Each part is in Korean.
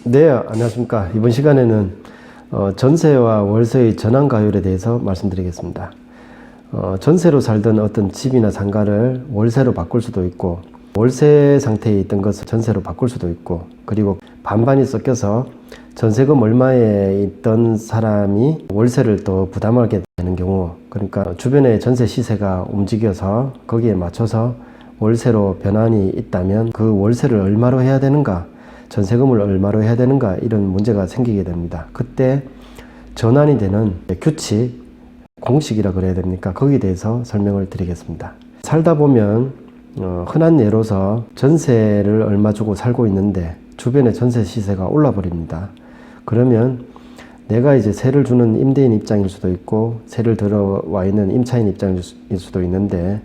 네, 안녕하십니까. 이번 시간에는 전세와 월세의 전환가율에 대해서 말씀드리겠습니다. 전세로 살던 어떤 집이나 상가를 월세로 바꿀 수도 있고, 월세 상태에 있던 것을 전세로 바꿀 수도 있고, 그리고 반반이 섞여서 전세금 얼마에 있던 사람이 월세를 또 부담하게 되는 경우, 그러니까 주변의 전세 시세가 움직여서 거기에 맞춰서 월세로 변환이 있다면 그 월세를 얼마로 해야 되는가, 전세금을 얼마로 해야 되는가, 이런 문제가 생기게 됩니다. 그때 전환이 되는 규칙, 공식이라 그래야 됩니까? 거기에 대해서 설명을 드리겠습니다. 살다 보면 흔한 예로서 전세를 얼마 주고 살고 있는데 주변의 전세 시세가 올라 버립니다. 그러면 내가 이제 세를 주는 임대인 입장일 수도 있고 세를 들어와 있는 임차인 입장일 수도 있는데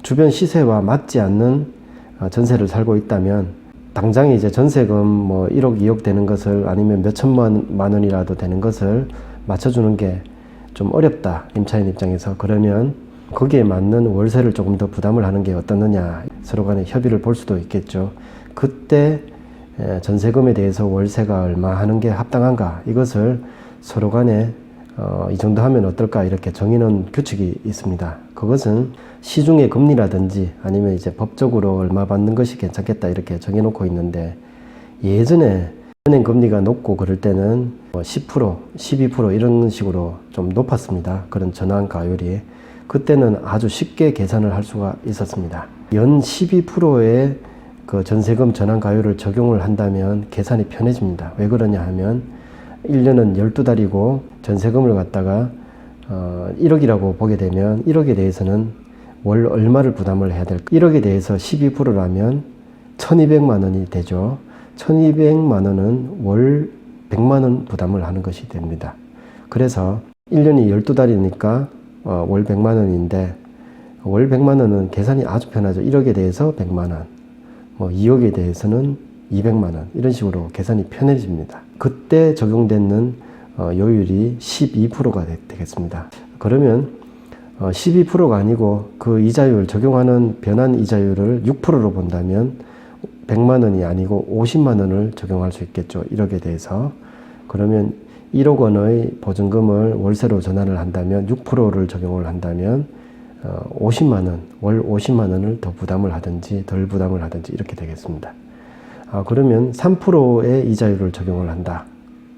주변 시세와 맞지 않는 전세를 살고 있다면 당장에 이제 전세금 뭐 1억, 2억 되는 것을 아니면 몇 천만 원이라도 되는 것을 맞춰주는 게 좀 어렵다, 임차인 입장에서. 그러면 거기에 맞는 월세를 조금 더 부담을 하는 게 어떻느냐, 서로 간에 협의를 볼 수도 있겠죠. 그때 전세금에 대해서 월세가 얼마 하는 게 합당한가, 이것을 서로 간에 이 정도 하면 어떨까, 이렇게 정해놓은 규칙이 있습니다. 그것은 시중의 금리라든지 아니면 이제 법적으로 얼마 받는 것이 괜찮겠다, 이렇게 정해놓고 있는데, 예전에 은행 금리가 높고 그럴 때는 10%, 12% 이런 식으로 좀 높았습니다. 그런 전환가율이. 그때는 아주 쉽게 계산을 할 수가 있었습니다. 연 12%의 그 전세금 전환가율을 적용을 한다면 계산이 편해집니다. 왜 그러냐 하면 1년은 12달이고 전세금을 갖다가 1억이라고 보게 되면 1억에 대해서는 월 얼마를 부담을 해야 될까? 1억에 대해서 12%라면 1200만 원이 되죠. 1200만 원은 월 100만 원 부담을 하는 것이 됩니다. 그래서 1년이 12달이니까 월 100만 원인데 월 100만 원은 계산이 아주 편하죠. 1억에 대해서 100만 원, 뭐 2억에 대해서는 200만 원, 이런 식으로 계산이 편해집니다. 그때 적용되는 요율이 12%가 되겠습니다. 그러면 12%가 아니고 그 이자율, 적용하는 변환 이자율을 6%로 본다면 100만 원이 아니고 50만 원을 적용할 수 있겠죠. 1억에 대해서. 그러면 1억 원의 보증금을 월세로 전환을 한다면 6%를 적용을 한다면 50만 원, 월 50만 원을 더 부담을 하든지 덜 부담을 하든지 이렇게 되겠습니다. 그러면 3%의 이자율을 적용을 한다,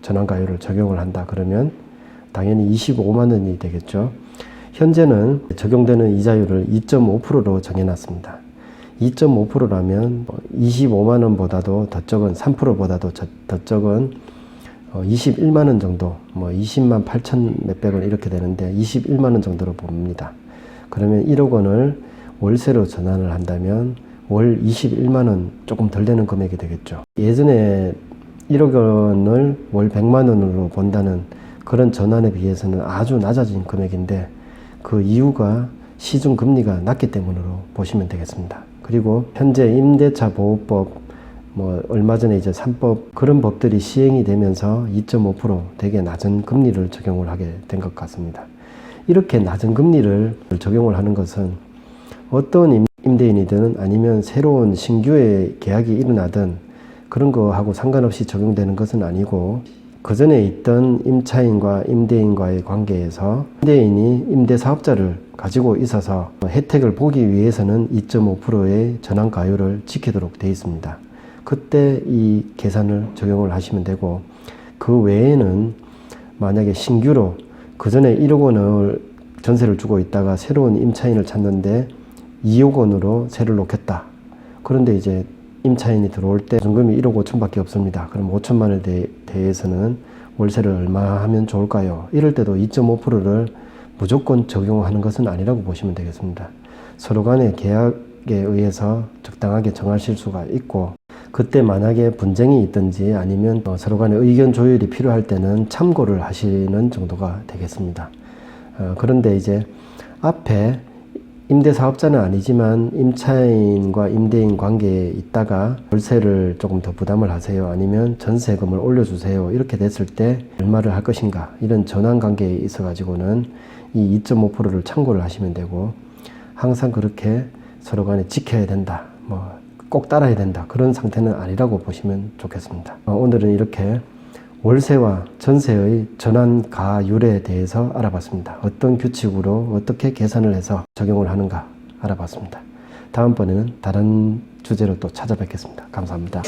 전환가율을 적용을 한다, 그러면 당연히 25만 원이 되겠죠. 현재는 적용되는 이자율을 2.5%로 정해놨습니다. 2.5%라면 25만 원보다도 더 적은, 3%보다도 더 적은 21만 원 정도, 뭐 20만 8천 몇백 원 이렇게 되는데 21만 원 정도로 봅니다. 그러면 1억 원을 월세로 전환을 한다면 월 21만 원, 조금 덜 되는 금액이 되겠죠. 예전에 1억 원을 월 100만 원으로 본다는 그런 전환에 비해서는 아주 낮아진 금액인데 그 이유가 시중 금리가 낮기 때문으로 보시면 되겠습니다. 그리고 현재 임대차 보호법, 뭐 얼마 전에 이제 3법, 그런 법들이 시행이 되면서 2.5% 되게 낮은 금리를 적용을 하게 된 것 같습니다. 이렇게 낮은 금리를 적용을 하는 것은 어떤 임대인이든 아니면 새로운 신규의 계약이 일어나든 그런 거하고 상관없이 적용되는 것은 아니고, 그 전에 있던 임차인과 임대인과의 관계에서 임대인이 임대사업자를 가지고 있어서 혜택을 보기 위해서는 2.5%의 전환가율을 지키도록 되어 있습니다. 그때 이 계산을 적용을 하시면 되고, 그 외에는 만약에 신규로 그 전에 1억 원을 전세를 주고 있다가 새로운 임차인을 찾는데 2억 원으로 세를 놓겠다. 그런데 이제 임차인이 들어올 때 보증금이 1억 5천밖에 없습니다. 그럼 5천만 원에 대해서는 월세를 얼마 하면 좋을까요? 이럴 때도 2.5%를 무조건 적용하는 것은 아니라고 보시면 되겠습니다. 서로 간의 계약에 의해서 적당하게 정하실 수가 있고, 그때 만약에 분쟁이 있든지 아니면 서로 간의 의견 조율이 필요할 때는 참고를 하시는 정도가 되겠습니다. 그런데 이제 앞에 임대사업자는 아니지만 임차인과 임대인 관계에 있다가 월세를 조금 더 부담을 하세요, 아니면 전세금을 올려주세요, 이렇게 됐을 때 얼마를 할 것인가, 이런 전환관계에 있어 가지고는 이 2.5%를 참고를 하시면 되고, 항상 그렇게 서로 간에 지켜야 된다, 뭐 꼭 따라야 된다. 그런 상태는 아니라고 보시면 좋겠습니다. 오늘은 이렇게 월세와 전세의 전환가율에 대해서 알아봤습니다. 어떤 규칙으로 어떻게 계산을 해서 적용을 하는가 알아봤습니다. 다음번에는 다른 주제로 또 찾아뵙겠습니다. 감사합니다.